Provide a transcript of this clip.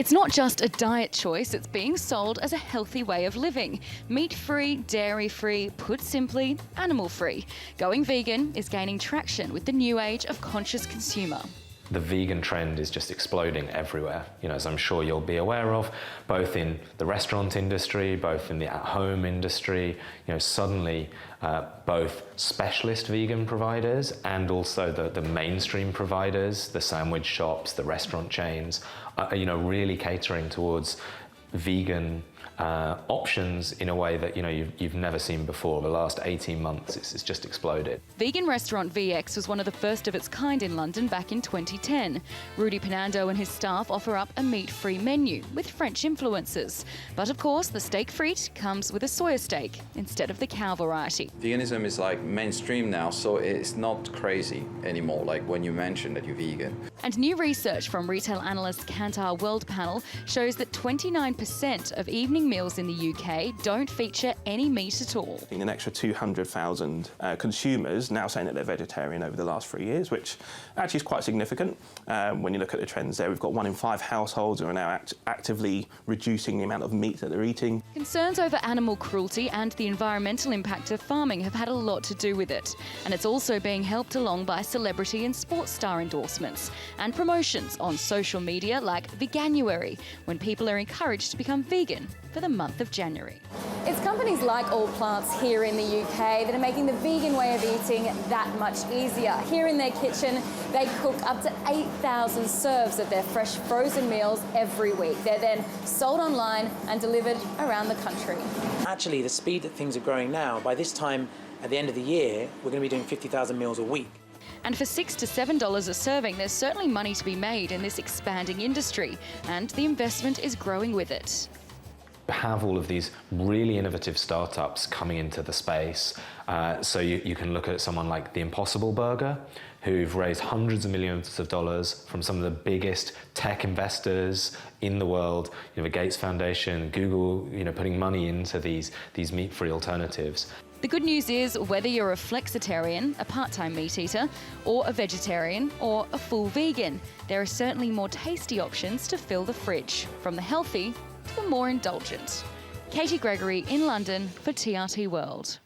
It's not just a diet choice, it's being sold as a healthy way of living. Meat-free, dairy-free, put simply, animal-free. Going vegan is gaining traction with the new age of conscious consumer. The vegan trend is just exploding everywhere, as I'm sure you'll be aware of, both in the restaurant industry, both in the at-home industry. Suddenly both specialist vegan providers and also the mainstream providers, the sandwich shops, the restaurant chains, are really catering towards vegan options in a way that you've never seen before. The last 18 months it's just exploded. Vegan restaurant VX was one of the first of its kind in London back in 2010. Rudy Penando and his staff offer up a meat-free menu with French influences. But of course the steak frite comes with a soya steak instead of the cow variety. Veganism is like mainstream now, so it's not crazy anymore, like when you mention that you're vegan. And new research from retail analyst Kantar World Panel shows that 29% of evening meals in the UK don't feature any meat at all. An extra 200,000 consumers now saying that they're vegetarian over the last 3 years, which actually is quite significant. When you look at the trends there, we've got 1 in 5 households who are now actively reducing the amount of meat that they're eating. Concerns over animal cruelty and the environmental impact of farming have had a lot to do with it. And it's also being helped along by celebrity and sports star endorsements and promotions on social media like Veganuary, when people are encouraged to become vegan for the month of January. It's companies like All Plants here in the UK that are making the vegan way of eating that much easier. Here in their kitchen, they cook up to 8,000 serves of their fresh frozen meals every week. They're then sold online and delivered around the country. Actually, the speed that things are growing now, by this time at the end of the year, we're going to be doing 50,000 meals a week. And for $6 to $7 a serving, there's certainly money to be made in this expanding industry, and the investment is growing with it. Have all of these really innovative startups coming into the space. So you can look at someone like the Impossible Burger, who've raised hundreds of millions of dollars from some of the biggest tech investors in the world. The Gates Foundation, Google, putting money into these meat-free alternatives. The good news is, whether you're a flexitarian, a part-time meat eater, or a vegetarian, or a full vegan, there are certainly more tasty options to fill the fridge, from the healthy to the more indulgent. Gregory in London for TRT World.